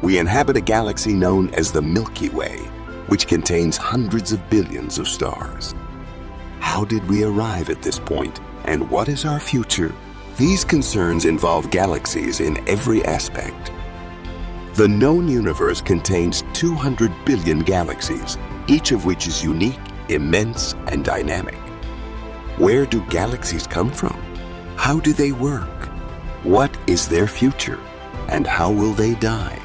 We inhabit a galaxy known as the Milky Way, which contains hundreds of billions of stars. How did we arrive at this point, and what is our future? These concerns involve galaxies in every aspect. The known universe contains 200 billion galaxies, each of which is unique, immense, and dynamic. Where do galaxies come from? How do they work? What is their future? And how will they die?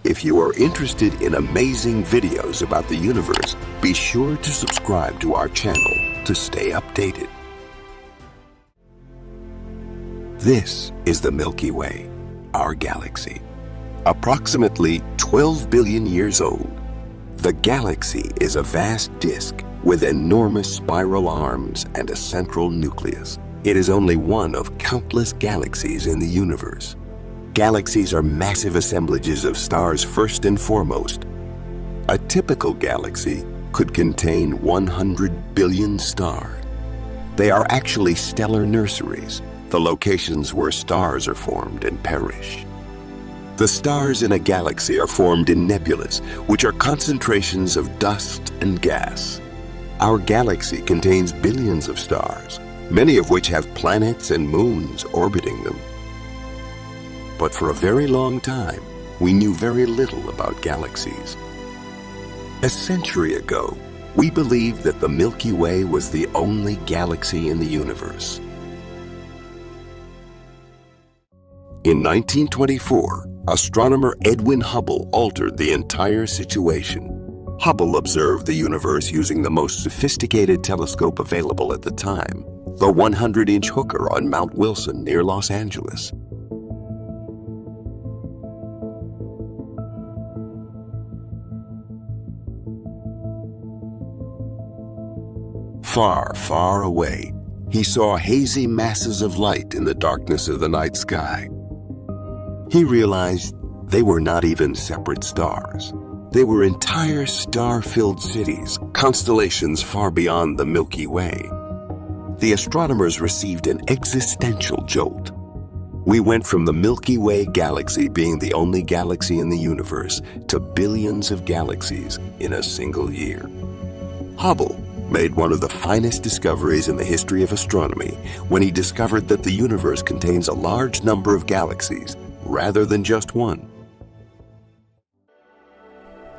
If you are interested in amazing videos about the universe, be sure to subscribe to our channel to stay updated. This is the Milky Way, our galaxy. Approximately 12 billion years old, the galaxy is a vast disk with enormous spiral arms and a central nucleus. It is only one of countless galaxies in the universe. Galaxies are massive assemblages of stars first and foremost. A typical galaxy could contain 100 billion stars. They are actually stellar nurseries, the locations where stars are formed and perish. The stars in a galaxy are formed in nebulas, which are concentrations of dust and gas. Our galaxy contains billions of stars, many of which have planets and moons orbiting them. But for a very long time, we knew very little about galaxies. A century ago, we believed that the Milky Way was the only galaxy in the universe. In 1924, astronomer Edwin Hubble altered the entire situation. Hubble observed the universe using the most sophisticated telescope available at the time, the 100-inch Hooker on Mount Wilson near Los Angeles. Far, far away, he saw hazy masses of light in the darkness of the night sky. He realized they were not even separate stars. They were entire star-filled cities, constellations far beyond the Milky Way. The astronomers received an existential jolt. We went from the Milky Way galaxy being the only galaxy in the universe to billions of galaxies in a single year. Hubble made one of the finest discoveries in the history of astronomy when he discovered that the universe contains a large number of galaxies rather than just one.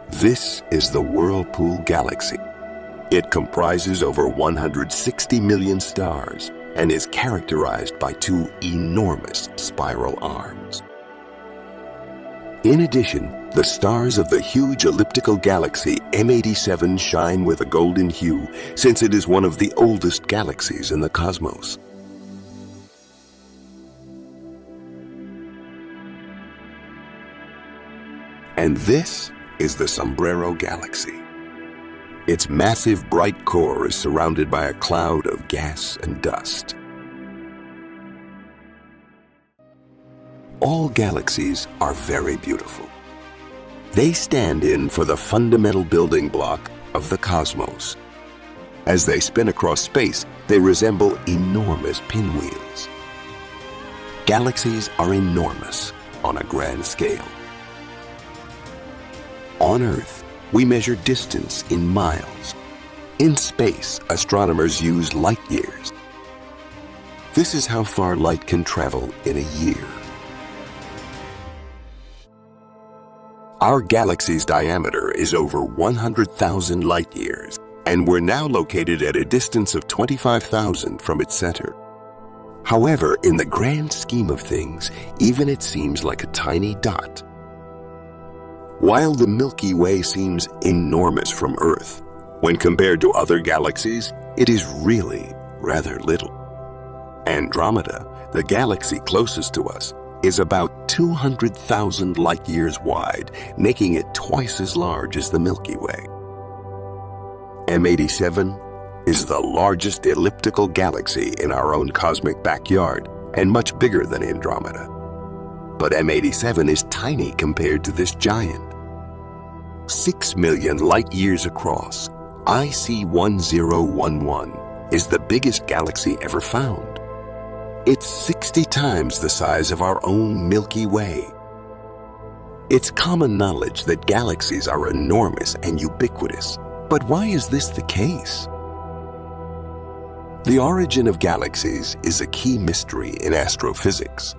This is the Whirlpool Galaxy. It comprises over 160 million stars and is characterized by two enormous spiral arms. In addition, the stars of the huge elliptical galaxy M87 shine with a golden hue since it is one of the oldest galaxies in the cosmos. And this is the Sombrero Galaxy. Its massive bright core is surrounded by a cloud of gas and dust. All galaxies are very beautiful. They stand in for the fundamental building block of the cosmos. As they spin across space, they resemble enormous pinwheels. Galaxies are enormous on a grand scale. On Earth, we measure distance in miles. In space, astronomers use light years. This is how far light can travel in a year. Our galaxy's diameter is over 100,000 light years, and we're now located at a distance of 25,000 from its center. However, in the grand scheme of things, even it seems like a tiny dot. While the Milky Way seems enormous from Earth, when compared to other galaxies, it is really rather little. Andromeda, the galaxy closest to us, is about 200,000 light-years wide, making it twice as large as the Milky Way. M87 is the largest elliptical galaxy in our own cosmic backyard and much bigger than Andromeda. But M87 is tiny compared to this giant. 6 million light-years across, IC1011 is the biggest galaxy ever found. It's 60 times the size of our own Milky Way. It's common knowledge that galaxies are enormous and ubiquitous. But why is this the case? The origin of galaxies is a key mystery in astrophysics.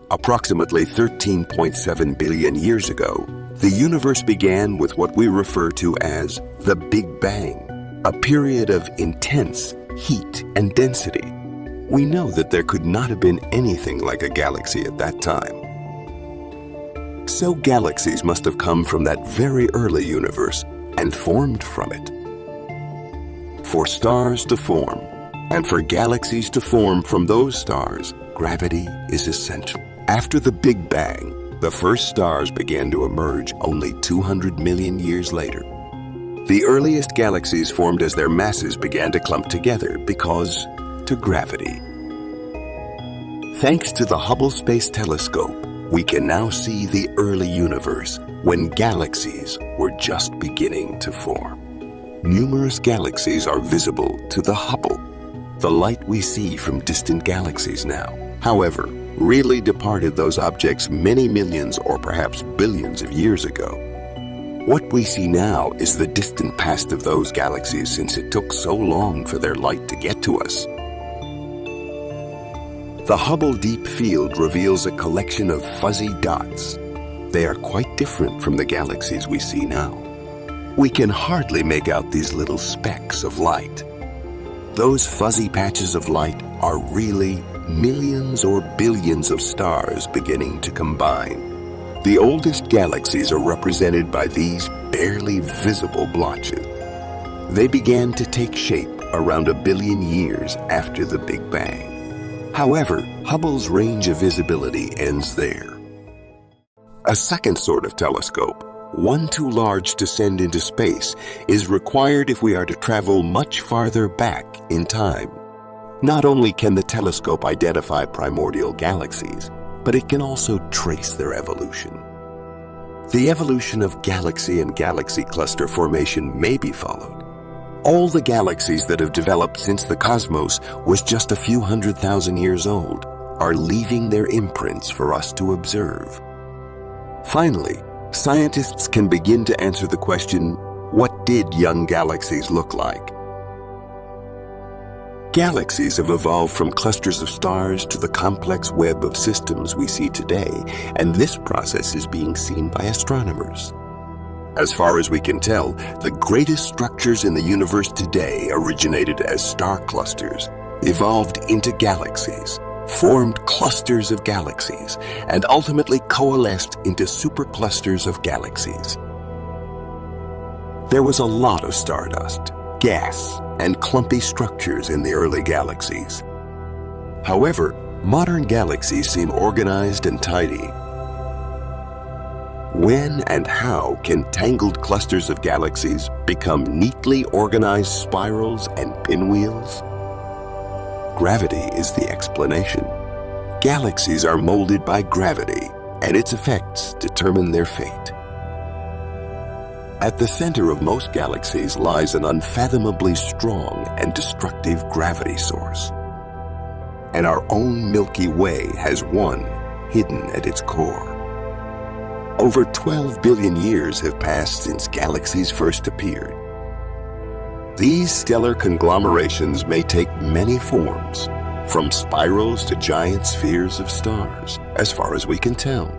Approximately 13.7 billion years ago, the universe began with what we refer to as the Big Bang, a period of intense heat and density. We know that there could not have been anything like a galaxy at that time. So galaxies must have come from that very early universe and formed from it. For stars to form, and for galaxies to form from those stars, gravity is essential. After the Big Bang, the first stars began to emerge only 200 million years later. The earliest galaxies formed as their masses began to clump together because to gravity. Thanks to the Hubble Space Telescope, we can now see the early universe when galaxies were just beginning to form. Numerous galaxies are visible to the Hubble, the light we see from distant galaxies now. However, really departed those objects many millions or perhaps billions of years ago. What we see now is the distant past of those galaxies since it took so long for their light to get to us. The Hubble Deep Field reveals a collection of fuzzy dots. They are quite different from the galaxies we see now. We can hardly make out these little specks of light. Those fuzzy patches of light are really millions or billions of stars beginning to combine. The oldest galaxies are represented by these barely visible blotches. They began to take shape around 1 billion years after the Big Bang. However, Hubble's range of visibility ends there. A second sort of telescope, one too large to send into space, is required if we are to travel much farther back in time. Not only can the telescope identify primordial galaxies, but it can also trace their evolution. The evolution of galaxy and galaxy cluster formation may be followed. All the galaxies that have developed since the cosmos was just a few 100,000 years old are leaving their imprints for us to observe. Finally, scientists can begin to answer the question, what did young galaxies look like? Galaxies have evolved from clusters of stars to the complex web of systems we see today, and this process is being seen by astronomers. As far as we can tell, the greatest structures in the universe today originated as star clusters, evolved into galaxies, formed clusters of galaxies, and ultimately coalesced into superclusters of galaxies. There was a lot of stardust, gas, and clumpy structures in the early galaxies. However, modern galaxies seem organized and tidy. When and how can tangled clusters of galaxies become neatly organized spirals and pinwheels? Gravity is the explanation. Galaxies are molded by gravity, and its effects determine their fate. At the center of most galaxies lies an unfathomably strong and destructive gravity source. And our own Milky Way has one hidden at its core. Over 12 billion years have passed since galaxies first appeared. These stellar conglomerations may take many forms, from spirals to giant spheres of stars, as far as we can tell.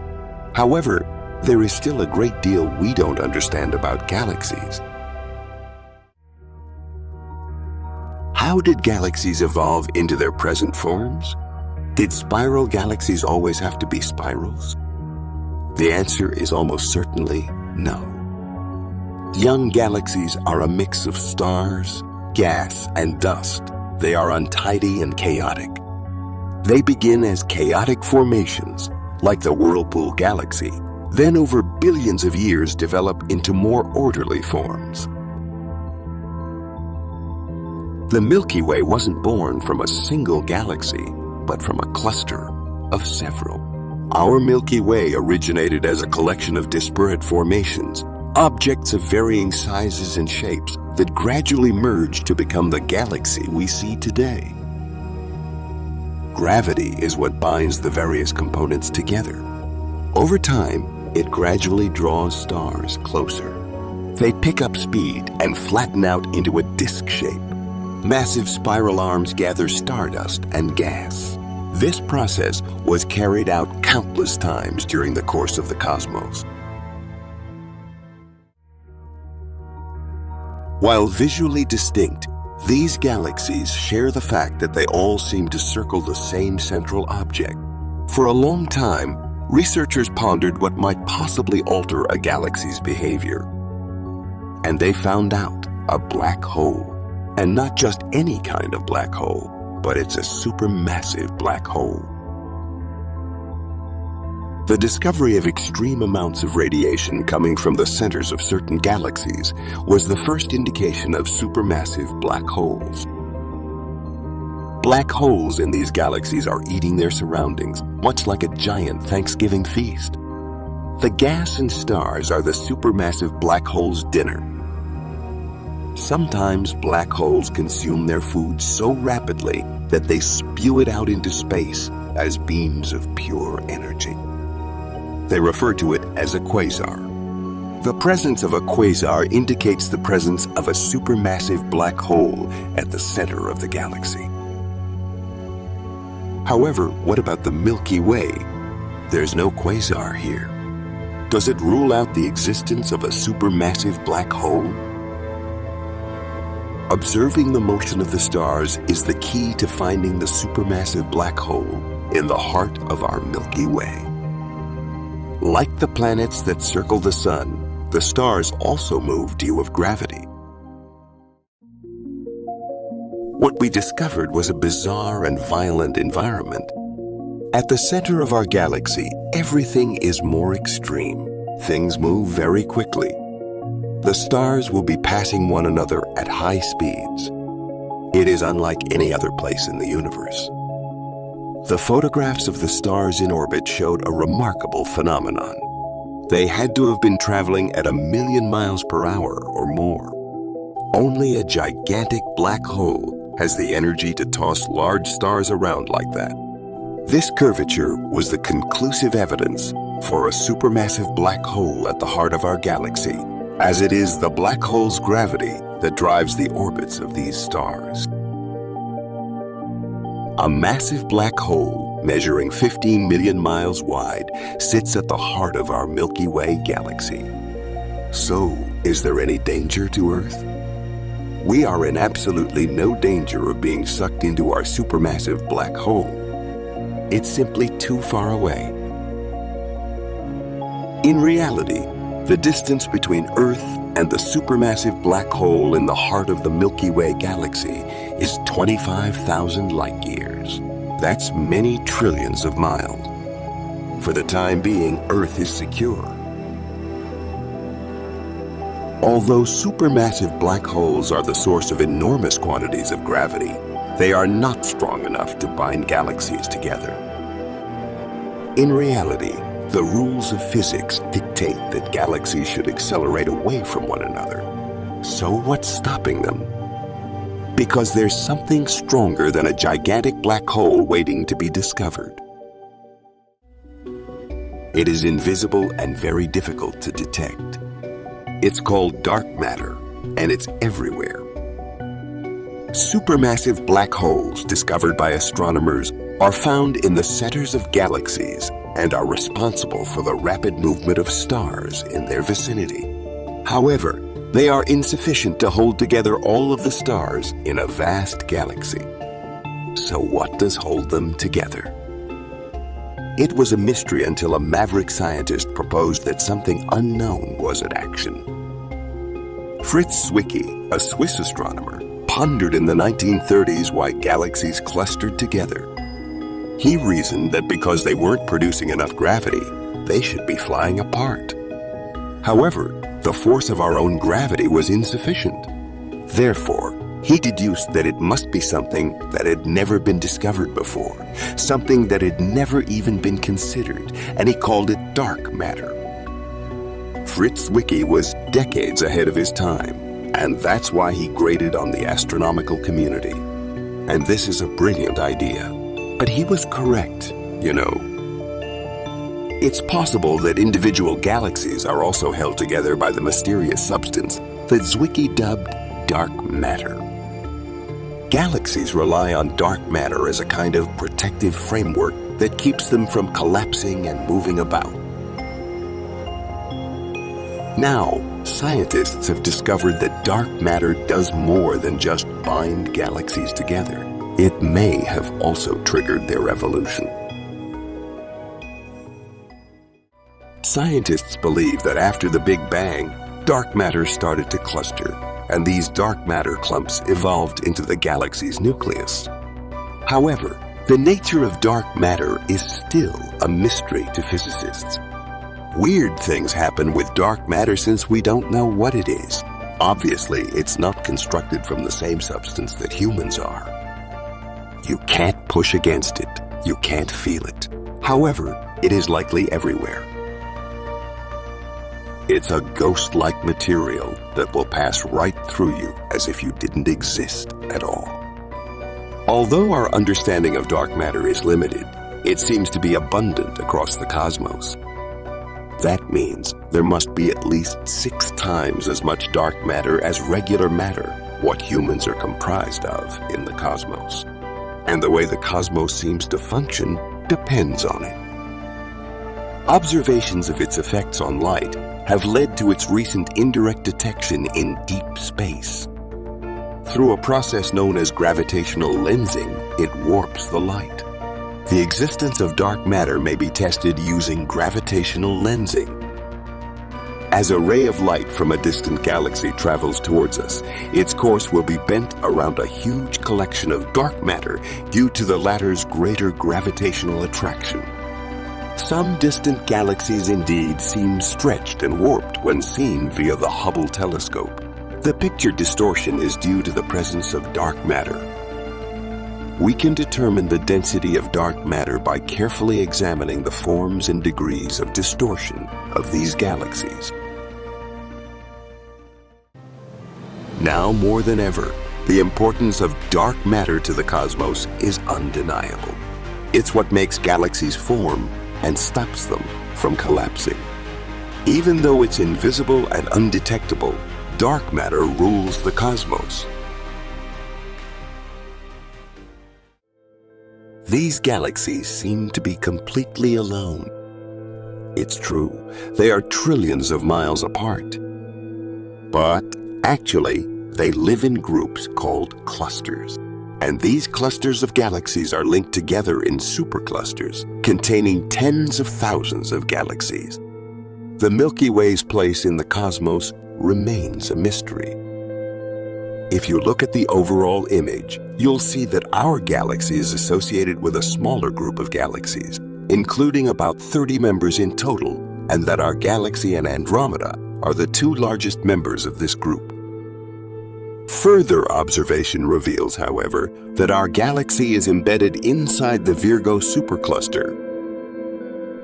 However, there is still a great deal we don't understand about galaxies. How did galaxies evolve into their present forms? Did spiral galaxies always have to be spirals? The answer is almost certainly no. Young galaxies are a mix of stars, gas, and dust. They are untidy and chaotic. They begin as chaotic formations, like the Whirlpool Galaxy, then over billions of years develop into more orderly forms. The Milky Way wasn't born from a single galaxy, but from a cluster of several. Our Milky Way originated as a collection of disparate formations, objects of varying sizes and shapes that gradually merged to become the galaxy we see today. Gravity is what binds the various components together. Over time, it gradually draws stars closer. They pick up speed and flatten out into a disk shape. Massive spiral arms gather stardust and gas. This process was carried out countless times during the course of the cosmos. While visually distinct, these galaxies share the fact that they all seem to circle the same central object. For a long time, researchers pondered what might possibly alter a galaxy's behavior. And they found out: a black hole. And not just any kind of black hole, but it's a supermassive black hole. The discovery of extreme amounts of radiation coming from the centers of certain galaxies was the first indication of supermassive black holes. Black holes in these galaxies are eating their surroundings, much like a giant Thanksgiving feast. The gas and stars are the supermassive black hole's dinner. Sometimes black holes consume their food so rapidly that they spew it out into space as beams of pure energy. They refer to it as a quasar. The presence of a quasar indicates the presence of a supermassive black hole at the center of the galaxy. However, what about the Milky Way? There's no quasar here. Does it rule out the existence of a supermassive black hole? Observing the motion of the stars is the key to finding the supermassive black hole in the heart of our Milky Way. Like the planets that circle the sun, the stars also move due of gravity. What we discovered was a bizarre and violent environment. At the center of our galaxy, everything is more extreme. Things move very quickly. The stars will be passing one another at high speeds. It is unlike any other place in the universe. The photographs of the stars in orbit showed a remarkable phenomenon. They had to have been traveling at 1,000,000 miles per hour or more. Only a gigantic black hole has the energy to toss large stars around like that. This curvature was the conclusive evidence for a supermassive black hole at the heart of our galaxy, as it is the black hole's gravity that drives the orbits of these stars. A massive black hole measuring 15 million miles wide sits at the heart of our Milky Way galaxy. So, is there any danger to Earth? We are in absolutely no danger of being sucked into our supermassive black hole. It's simply too far away. In reality, the distance between Earth and the supermassive black hole in the heart of the Milky Way galaxy is 25,000 light years. That's many trillions of miles. For the time being, Earth is secure. Although supermassive black holes are the source of enormous quantities of gravity, they are not strong enough to bind galaxies together. In reality, the rules of physics dictate that galaxies should accelerate away from one another. So what's stopping them? Because there's something stronger than a gigantic black hole waiting to be discovered. It is invisible and very difficult to detect. It's called dark matter, and it's everywhere. Supermassive black holes discovered by astronomers are found in the centers of galaxies and are responsible for the rapid movement of stars in their vicinity. However, they are insufficient to hold together all of the stars in a vast galaxy. So what does hold them together? It was a mystery until a maverick scientist proposed that something unknown was in action. Fritz Zwicky, a Swiss astronomer, pondered in the 1930s why galaxies clustered together. He reasoned that because they weren't producing enough gravity, they should be flying apart. However, the force of our own gravity was insufficient. Therefore, he deduced that it must be something that had never been discovered before, something that had never even been considered, and he called it dark matter. Fritz Zwicky was decades ahead of his time, and that's why he grated on the astronomical community. And this is a brilliant idea. But he was correct, you know. It's possible that individual galaxies are also held together by the mysterious substance that Zwicky dubbed dark matter. Galaxies rely on dark matter as a kind of protective framework that keeps them from collapsing and moving about. Now, scientists have discovered that dark matter does more than just bind galaxies together. It may have also triggered their evolution. Scientists believe that after the Big Bang, dark matter started to cluster, and these dark matter clumps evolved into the galaxy's nucleus. However, the nature of dark matter is still a mystery to physicists. Weird things happen with dark matter since we don't know what it is. Obviously, it's not constructed from the same substance that humans are. You can't push against it. You can't feel it. However, it is likely everywhere. It's a ghost-like material that will pass right through you as if you didn't exist at all. Although our understanding of dark matter is limited, it seems to be abundant across the cosmos. That means there must be at least 6 times as much dark matter as regular matter, what humans are comprised of in the cosmos. And the way the cosmos seems to function depends on it. Observations of its effects on light have led to its recent indirect detection in deep space. Through a process known as gravitational lensing, it warps the light. The existence of dark matter may be tested using gravitational lensing. As a ray of light from a distant galaxy travels towards us, its course will be bent around a huge collection of dark matter due to the latter's greater gravitational attraction. Some distant galaxies indeed seem stretched and warped when seen via the Hubble telescope. The picture distortion is due to the presence of dark matter. We can determine the density of dark matter by carefully examining the forms and degrees of distortion of these galaxies. Now more than ever, the importance of dark matter to the cosmos is undeniable. It's what makes galaxies form and stops them from collapsing. Even though it's invisible and undetectable, dark matter rules the cosmos. These galaxies seem to be completely alone. It's true, they are trillions of miles apart. But actually, they live in groups called clusters. And these clusters of galaxies are linked together in superclusters, containing tens of thousands of galaxies. The Milky Way's place in the cosmos remains a mystery. If you look at the overall image, you'll see that our galaxy is associated with a smaller group of galaxies, including about 30 members in total, and that our galaxy and Andromeda are the 2 largest members of this group. Further observation reveals, however, that our galaxy is embedded inside the Virgo supercluster.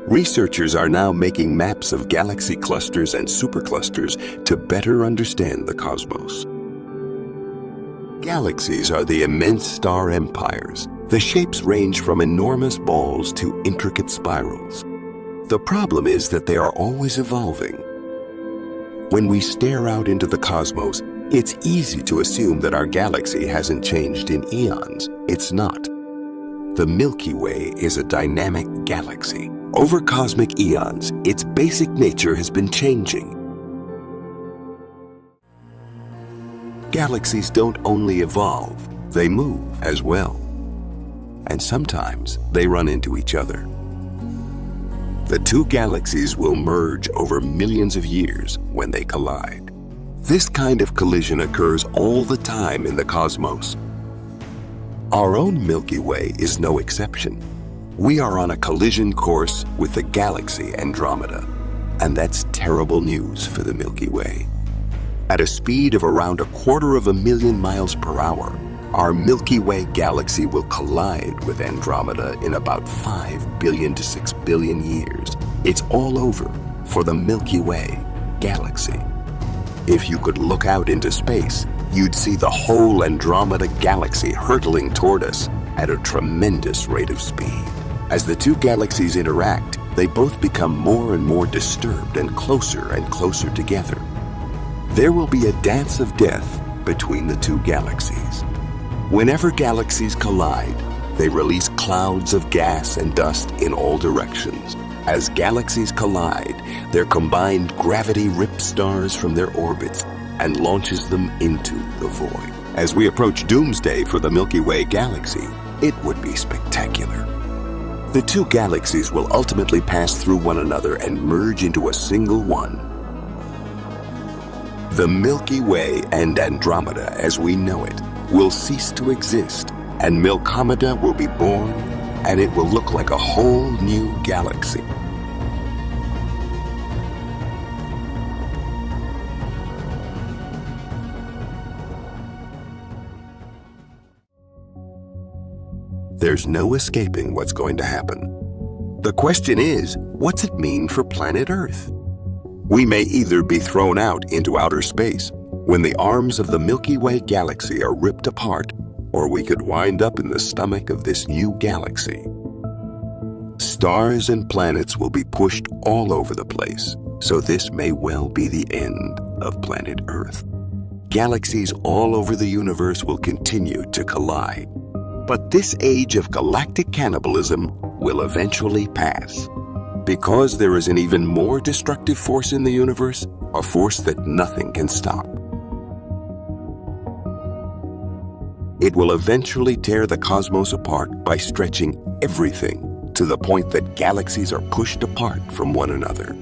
Researchers are now making maps of galaxy clusters and superclusters to better understand the cosmos. Galaxies are the immense star empires. The shapes range from enormous balls to intricate spirals. The problem is that they are always evolving. When we stare out into the cosmos, it's easy to assume that our galaxy hasn't changed in eons. It's not. The Milky Way is a dynamic galaxy. Over cosmic eons, its basic nature has been changing. Galaxies don't only evolve, they move as well. And sometimes they run into each other. The 2 galaxies will merge over millions of years when they collide. This kind of collision occurs all the time in the cosmos. Our own Milky Way is no exception. We are on a collision course with the galaxy Andromeda, and that's terrible news for the Milky Way. At a speed of around 250,000 miles per hour, our Milky Way galaxy will collide with Andromeda in about 5 billion to 6 billion years. It's all over for the Milky Way galaxy. If you could look out into space, you'd see the whole Andromeda galaxy hurtling toward us, at a tremendous rate of speed. As the two galaxies interact, they both become more and more disturbed and closer together. There will be a dance of death between the two galaxies. Whenever galaxies collide, they release clouds of gas and dust in all directions. As galaxies collide, their combined gravity rips stars from their orbits and launches them into the void. As we approach doomsday for the Milky Way galaxy, it would be spectacular. The two galaxies will ultimately pass through one another and merge into a single one. The Milky Way and Andromeda as we know it will cease to exist, and Milkomeda will be born, and it will look like a whole new galaxy. There's no escaping what's going to happen. The question is, what's it mean for planet Earth? We may either be thrown out into outer space when the arms of the Milky Way galaxy are ripped apart, or we could wind up in the stomach of this new galaxy. Stars and planets will be pushed all over the place, so this may well be the end of planet Earth. Galaxies all over the universe will continue to collide. But this age of galactic cannibalism will eventually pass. Because there is an even more destructive force in the universe, a force that nothing can stop. It will eventually tear the cosmos apart by stretching everything to the point that galaxies are pushed apart from one another.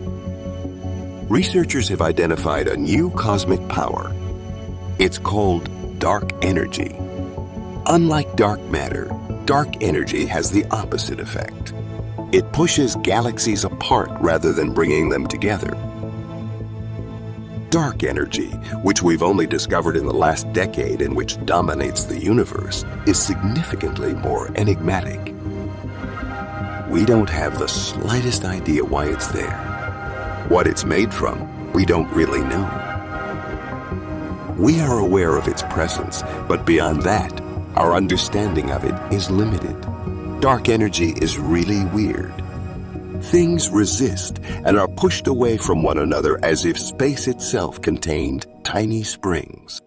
Researchers have identified a new cosmic power. It's called dark energy. Unlike dark matter, dark energy has the opposite effect. It pushes galaxies apart rather than bringing them together. Dark energy, which we've only discovered in the last decade and which dominates the universe, is significantly more enigmatic. We don't have the slightest idea why it's there. What it's made from, we don't really know. We are aware of its presence, but beyond that, our understanding of it is limited. Dark energy is really weird. Things resist and are pushed away from one another as if space itself contained tiny springs.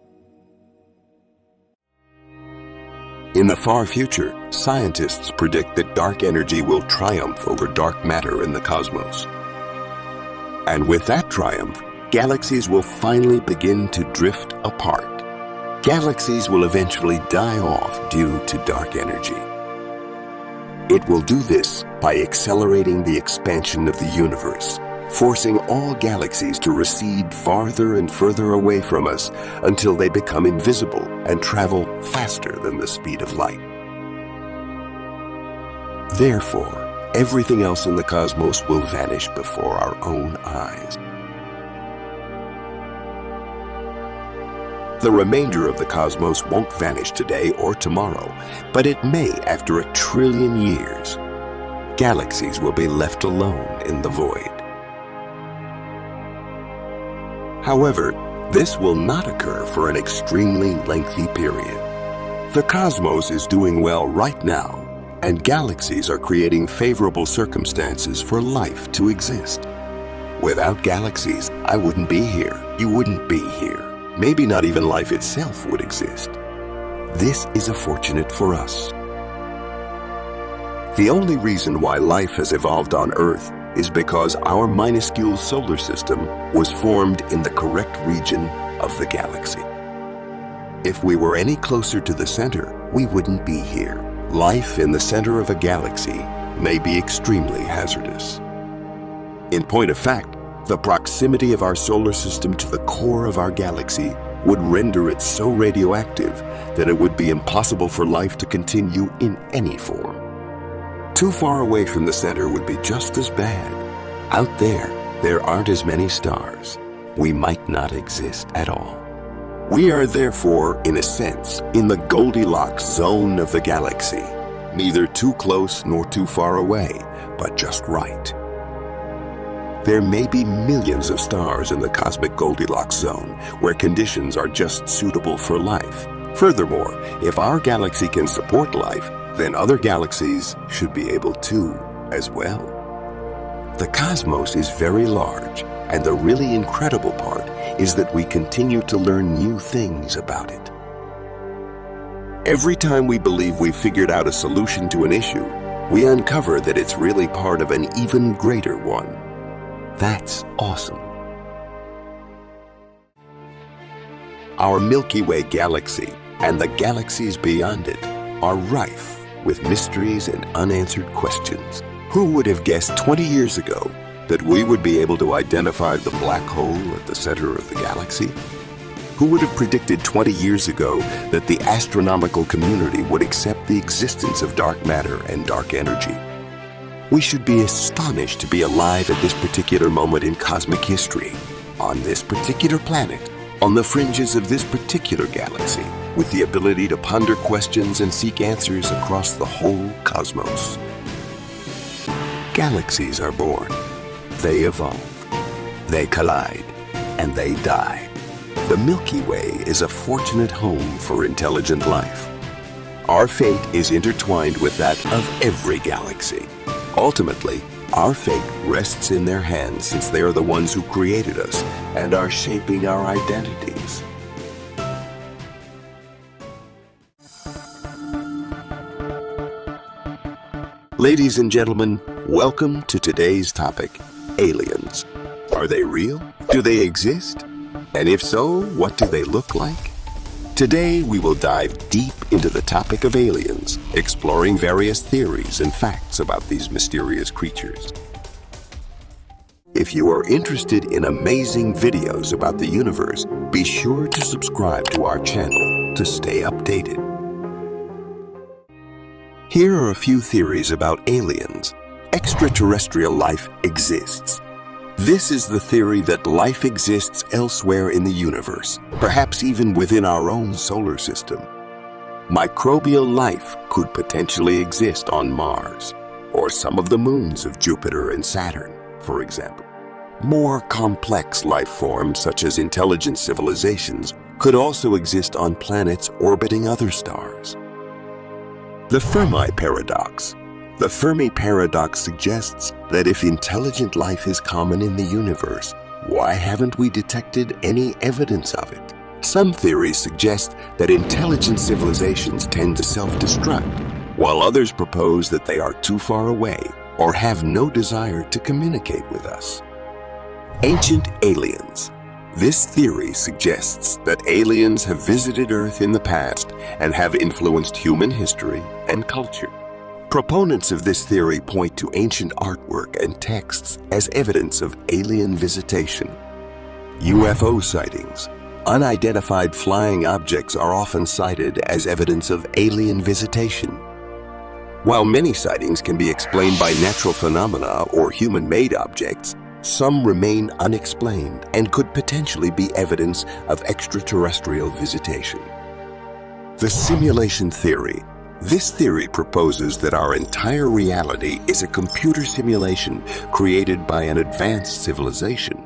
In the far future, scientists predict that dark energy will triumph over dark matter in the cosmos. And with that triumph, galaxies will finally begin to drift apart. Galaxies will eventually die off due to dark energy. It will do this by accelerating the expansion of the universe, forcing all galaxies to recede farther and further away from us until they become invisible and travel faster than the speed of light. Therefore, everything else in the cosmos will vanish before our own eyes. The remainder of the cosmos won't vanish today or tomorrow, but it may after 1 trillion years. Galaxies will be left alone in the void. However, this will not occur for an extremely lengthy period. The cosmos is doing well right now, and galaxies are creating favorable circumstances for life to exist. Without galaxies, I wouldn't be here. You wouldn't be here. Maybe not even life itself would exist. This is fortunate for us. The only reason why life has evolved on Earth is because our minuscule solar system was formed in the correct region of the galaxy. If we were any closer to the center, we wouldn't be here. Life in the center of a galaxy may be extremely hazardous. In point of fact, the proximity of our solar system to the core of our galaxy would render it so radioactive that it would be impossible for life to continue in any form. Too far away from the center would be just as bad. Out there aren't as many stars. We might not exist at all. We are therefore, in a sense, in the Goldilocks zone of the galaxy. Neither too close nor too far away, but just right. There may be millions of stars in the cosmic Goldilocks zone, where conditions are just suitable for life. Furthermore, if our galaxy can support life, then other galaxies should be able to as well. The cosmos is very large, and the really incredible part is that we continue to learn new things about it. Every time we believe we've figured out a solution to an issue, we uncover that it's really part of an even greater one. That's awesome. Our Milky Way galaxy and the galaxies beyond it are rife with mysteries and unanswered questions. Who would have guessed 20 years ago that we would be able to identify the black hole at the center of the galaxy? Who would have predicted 20 years ago that the astronomical community would accept the existence of dark matter and dark energy? We should be astonished to be alive at this particular moment in cosmic history, on this particular planet, on the fringes of this particular galaxy, with the ability to ponder questions and seek answers across the whole cosmos. Galaxies are born, they evolve, they collide, and they die. The Milky Way is a fortunate home for intelligent life. Our fate is intertwined with that of every galaxy. Ultimately, our fate rests in their hands since they are the ones who created us and are shaping our identities. Ladies and gentlemen, welcome to today's topic, aliens. Are they real? Do they exist? And if so, what do they look like? Today, we will dive deep into the topic of aliens, exploring various theories and facts about these mysterious creatures. If you are interested in amazing videos about the universe, be sure to subscribe to our channel to stay updated. Here are a few theories about aliens. Extraterrestrial life exists. This is the theory that life exists elsewhere in the universe, perhaps even within our own solar system. Microbial life could potentially exist on Mars, or some of the moons of Jupiter and Saturn, for example. More complex life forms, such as intelligent civilizations, could also exist on planets orbiting other stars. The Fermi paradox. The Fermi paradox suggests that if intelligent life is common in the universe, why haven't we detected any evidence of it? Some theories suggest that intelligent civilizations tend to self-destruct, while others propose that they are too far away or have no desire to communicate with us. Ancient aliens. This theory suggests that aliens have visited Earth in the past and have influenced human history and culture. Proponents of this theory point to ancient artwork and texts as evidence of alien visitation. UFO sightings. Unidentified flying objects are often cited as evidence of alien visitation. While many sightings can be explained by natural phenomena or human-made objects, some remain unexplained and could potentially be evidence of extraterrestrial visitation. The simulation theory. This theory proposes that our entire reality is a computer simulation created by an advanced civilization.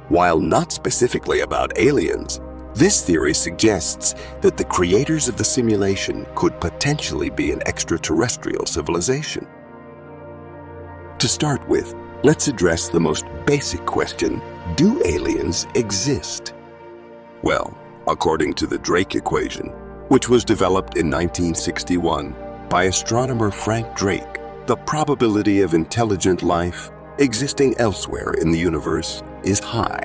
While not specifically about aliens, this theory suggests that the creators of the simulation could potentially be an extraterrestrial civilization. To start with, let's address the most basic question: do aliens exist? Well, according to the Drake equation, which was developed in 1961 by astronomer Frank Drake, the probability of intelligent life existing elsewhere in the universe is high.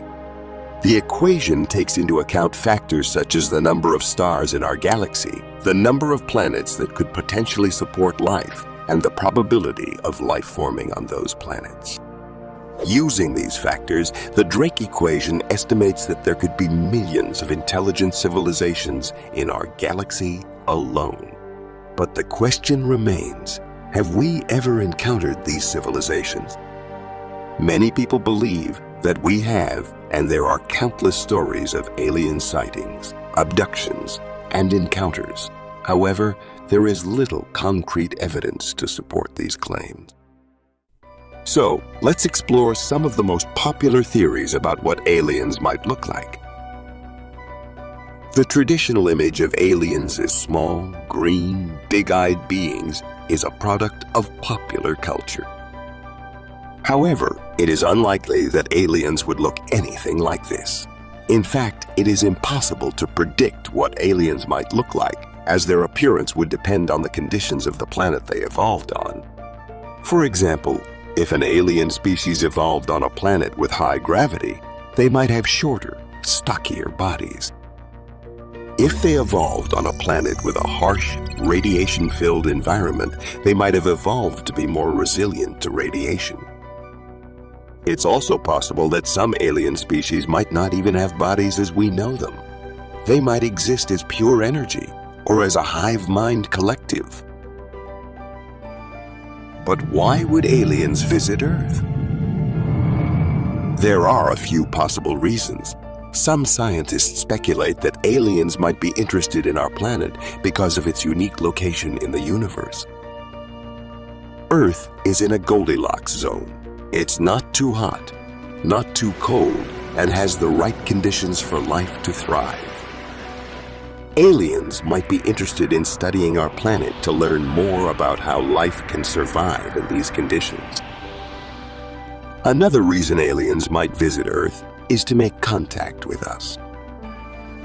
The equation takes into account factors such as the number of stars in our galaxy, the number of planets that could potentially support life, and the probability of life forming on those planets. Using these factors, the Drake equation estimates that there could be millions of intelligent civilizations in our galaxy alone. But the question remains, have we ever encountered these civilizations? Many people believe that we have, and there are countless stories of alien sightings, abductions, and encounters. However, there is little concrete evidence to support these claims. So, let's explore some of the most popular theories about what aliens might look like. The traditional image of aliens as small, green, big-eyed beings is a product of popular culture. However, it is unlikely that aliens would look anything like this. In fact, it is impossible to predict what aliens might look like, as their appearance would depend on the conditions of the planet they evolved on. For example, if an alien species evolved on a planet with high gravity, they might have shorter, stockier bodies. If they evolved on a planet with a harsh, radiation-filled environment, they might have evolved to be more resilient to radiation. It's also possible that some alien species might not even have bodies as we know them. They might exist as pure energy or as a hive mind collective. But why would aliens visit Earth? There are a few possible reasons. Some scientists speculate that aliens might be interested in our planet because of its unique location in the universe. Earth is in a Goldilocks zone. It's not too hot, not too cold, and has the right conditions for life to thrive. Aliens might be interested in studying our planet to learn more about how life can survive in these conditions. Another reason aliens might visit Earth is to make contact with us.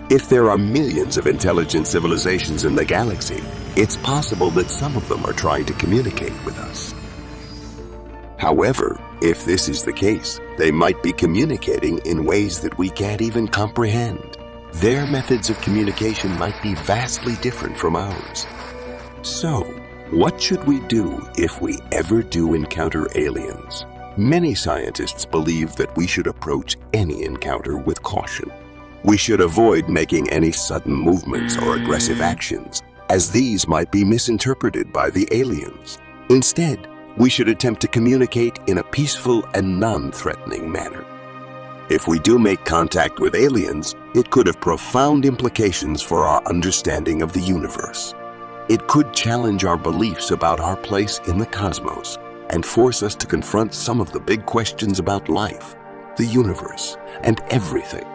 If there are millions of intelligent civilizations in the galaxy, it's possible that some of them are trying to communicate with us. However, if this is the case, they might be communicating in ways that we can't even comprehend. Their methods of communication might be vastly different from ours. So, what should we do if we ever do encounter aliens? Many scientists believe that we should approach any encounter with caution. We should avoid making any sudden movements or aggressive actions, as these might be misinterpreted by the aliens. Instead, we should attempt to communicate in a peaceful and non-threatening manner. If we do make contact with aliens, it could have profound implications for our understanding of the universe. It could challenge our beliefs about our place in the cosmos and force us to confront some of the big questions about life, the universe, and everything.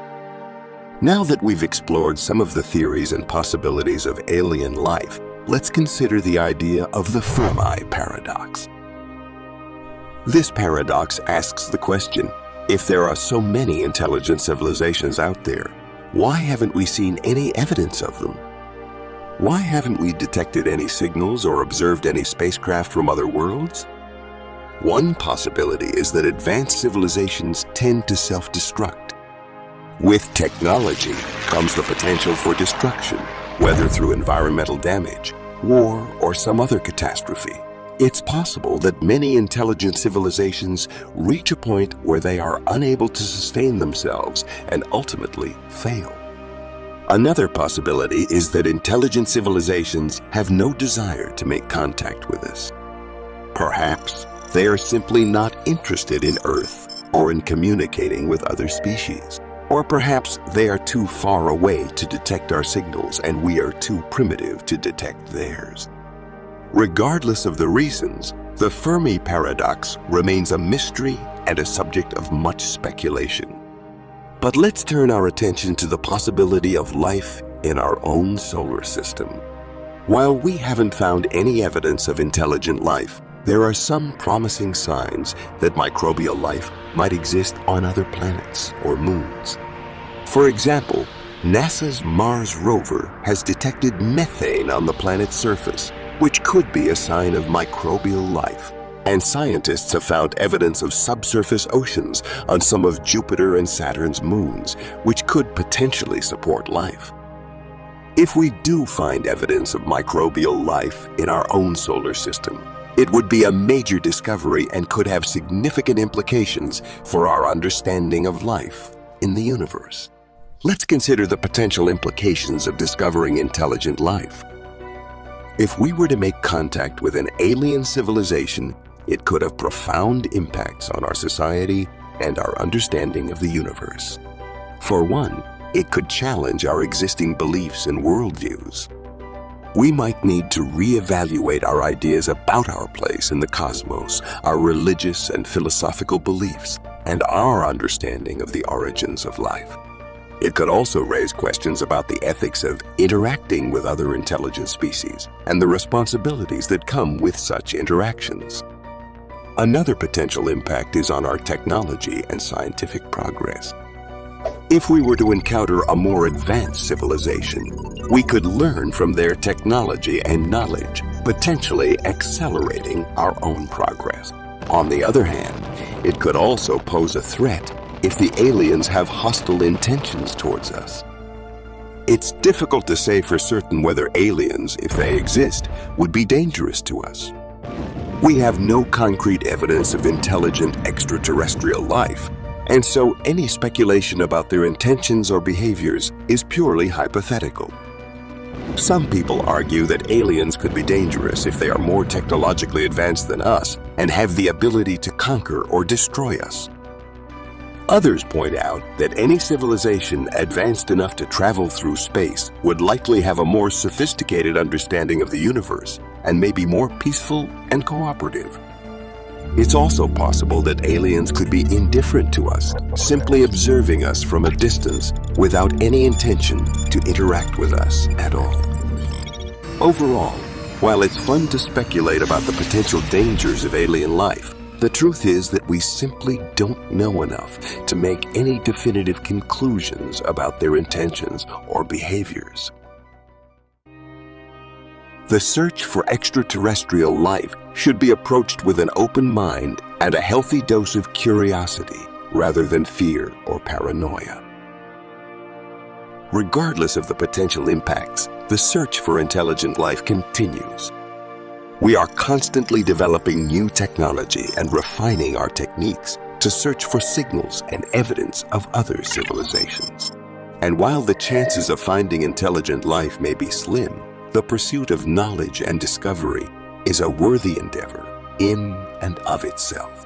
Now that we've explored some of the theories and possibilities of alien life, let's consider the idea of the Fermi paradox. This paradox asks the question, if there are so many intelligent civilizations out there, why haven't we seen any evidence of them? Why haven't we detected any signals or observed any spacecraft from other worlds? One possibility is that advanced civilizations tend to self-destruct. With technology comes the potential for destruction, whether through environmental damage, war, or some other catastrophe. It's possible that many intelligent civilizations reach a point where they are unable to sustain themselves and ultimately fail. Another possibility is that intelligent civilizations have no desire to make contact with us. Perhaps they are simply not interested in Earth or in communicating with other species. Or perhaps they are too far away to detect our signals and we are too primitive to detect theirs. Regardless of the reasons, the Fermi paradox remains a mystery and a subject of much speculation. But let's turn our attention to the possibility of life in our own solar system. While we haven't found any evidence of intelligent life, there are some promising signs that microbial life might exist on other planets or moons. For example, NASA's Mars rover has detected methane on the planet's surface, which could be a sign of microbial life. And scientists have found evidence of subsurface oceans on some of Jupiter and Saturn's moons, which could potentially support life. If we do find evidence of microbial life in our own solar system, it would be a major discovery and could have significant implications for our understanding of life in the universe. Let's consider the potential implications of discovering intelligent life. If we were to make contact with an alien civilization, it could have profound impacts on our society and our understanding of the universe. For one, it could challenge our existing beliefs and worldviews. We might need to reevaluate our ideas about our place in the cosmos, our religious and philosophical beliefs, and our understanding of the origins of life. It could also raise questions about the ethics of interacting with other intelligent species and the responsibilities that come with such interactions. Another potential impact is on our technology and scientific progress. If we were to encounter a more advanced civilization, we could learn from their technology and knowledge, potentially accelerating our own progress. On the other hand, it could also pose a threat if the aliens have hostile intentions towards us. It's difficult to say for certain whether aliens, if they exist, would be dangerous to us. We have no concrete evidence of intelligent extraterrestrial life, and so any speculation about their intentions or behaviors is purely hypothetical. Some people argue that aliens could be dangerous if they are more technologically advanced than us and have the ability to conquer or destroy us. Others point out that any civilization advanced enough to travel through space would likely have a more sophisticated understanding of the universe and may be more peaceful and cooperative. It's also possible that aliens could be indifferent to us, simply observing us from a distance without any intention to interact with us at all. Overall, while it's fun to speculate about the potential dangers of alien life, the truth is that we simply don't know enough to make any definitive conclusions about their intentions or behaviors. The search for extraterrestrial life should be approached with an open mind and a healthy dose of curiosity rather than fear or paranoia. Regardless of the potential impacts, the search for intelligent life continues. We are constantly developing new technology and refining our techniques to search for signals and evidence of other civilizations. And while the chances of finding intelligent life may be slim, the pursuit of knowledge and discovery is a worthy endeavor in and of itself.